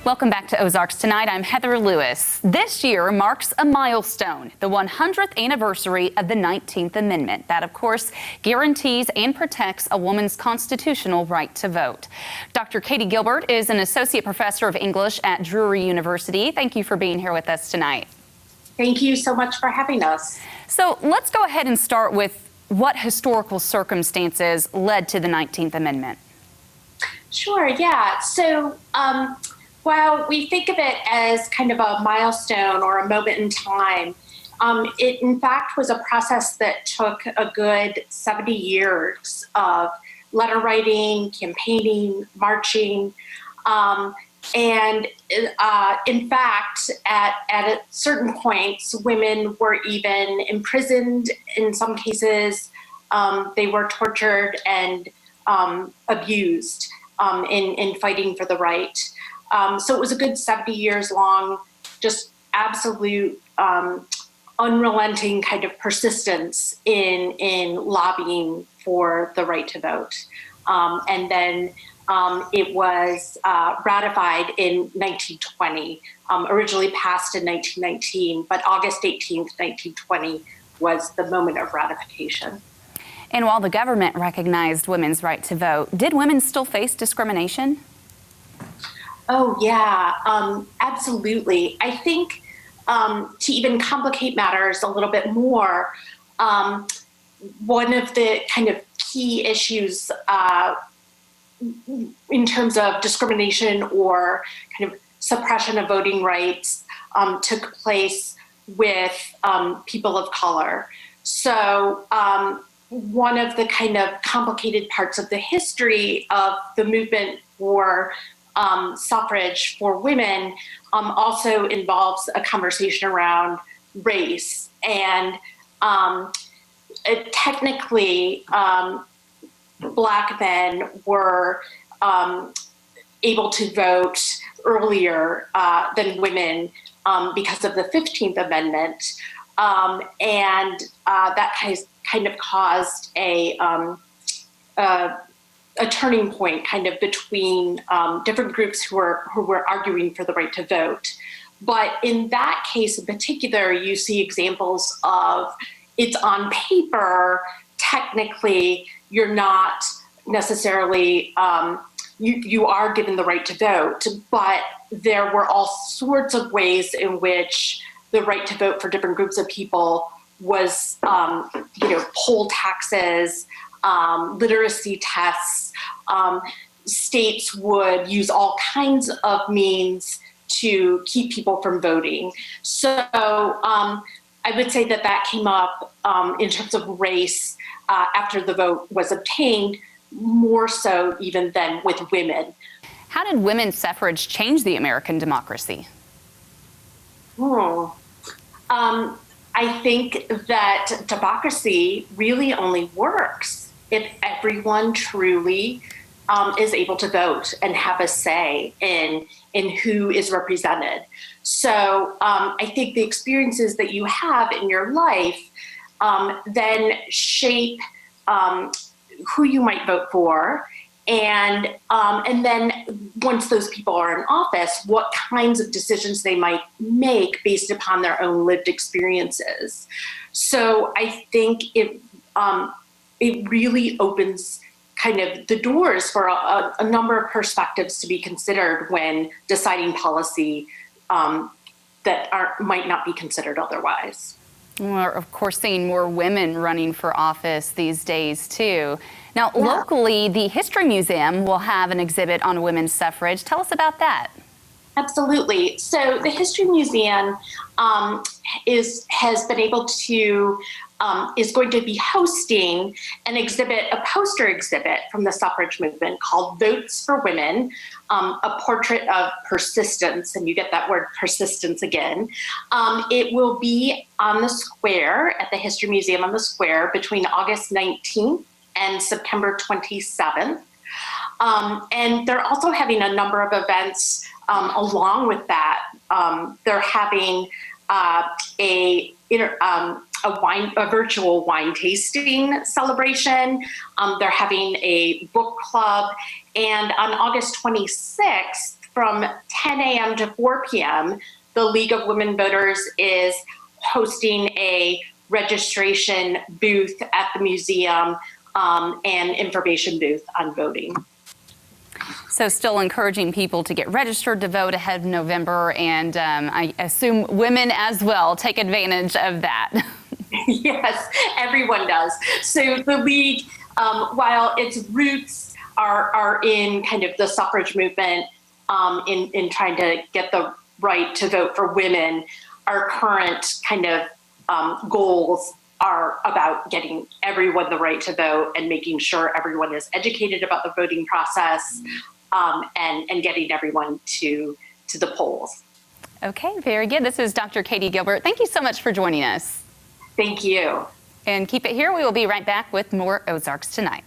Welcome back to Ozarks Tonight. I'm Heather Lewis. This year marks a milestone, the 100th anniversary of the 19th Amendment. That, of course, guarantees and protects a woman's constitutional right to vote. Dr. Katie Gilbert is an associate professor of English at Drury University. Thank you for being here with us tonight. Thank you so much for having us. So let's go ahead and start with what historical circumstances led to the 19th Amendment. Sure, yeah. So, while we think of it as kind of a milestone or a moment in time, it in fact was a process that took a good 70 years of letter writing, campaigning, marching, and in fact, at certain points, women were even imprisoned. In some cases, they were tortured and abused in fighting for the right. So it was a good 70 years long, just absolute unrelenting kind of persistence in lobbying for the right to vote. And then it was ratified in 1920, originally passed in 1919, but August 18th, 1920 was the moment of ratification. And while the government recognized women's right to vote, did women still face discrimination? Oh, yeah, absolutely. I think to even complicate matters a little bit more, one of the kind of key issues in terms of discrimination or kind of suppression of voting rights took place with people of color. So one of the kind of complicated parts of the history of the movement for suffrage for women also involves a conversation around race. And technically, Black men were able to vote earlier than women because of the 15th Amendment. And that kind of caused a turning point kind of between different groups who were arguing for the right to vote. But in that case in particular, you see examples of it's on paper, technically you're not necessarily, you are given the right to vote, but there were all sorts of ways in which the right to vote for different groups of people was, poll taxes, literacy tests. States would use all kinds of means to keep people from voting. So I would say that came up in terms of race after the vote was obtained, more so even than with women. How did women's suffrage change the American democracy? I think that democracy really only works if everyone truly is able to vote and have a say in who is represented. So I think the experiences that you have in your life then shape who you might vote for, and then once those people are in office, what kinds of decisions they might make based upon their own lived experiences. So I think it really opens kind of the doors for a number of perspectives to be considered when deciding policy that might not be considered otherwise. We're, of course, seeing more women running for office these days, too. Now, locally, the History Museum will have an exhibit on women's suffrage. Tell us about that. Absolutely. So the History Museum has been able to is going to be hosting an exhibit, a poster exhibit from the suffrage movement called Votes for Women, a portrait of persistence, and you get that word persistence again. It will be on the square, at the History Museum on the square, between August 19th and September 27th. And they're also having a number of events along with that. They're having a virtual wine tasting celebration. They're having a book club. And on August 26th, from 10 a.m. to 4 p.m., the League of Women Voters is hosting a registration booth at the museum and information booth on voting. So still encouraging people to get registered to vote ahead of November, and I assume women as well take advantage of that. Yes, everyone does. So the League, while its roots are in kind of the suffrage movement, in trying to get the right to vote for women, our current kind of goals are about getting everyone the right to vote and making sure everyone is educated about the voting process, and getting everyone to the polls. Okay, very good. This is Dr. Katie Gilbert. Thank you so much for joining us. Thank you. And keep it here. We will be right back with more Ozarks Tonight.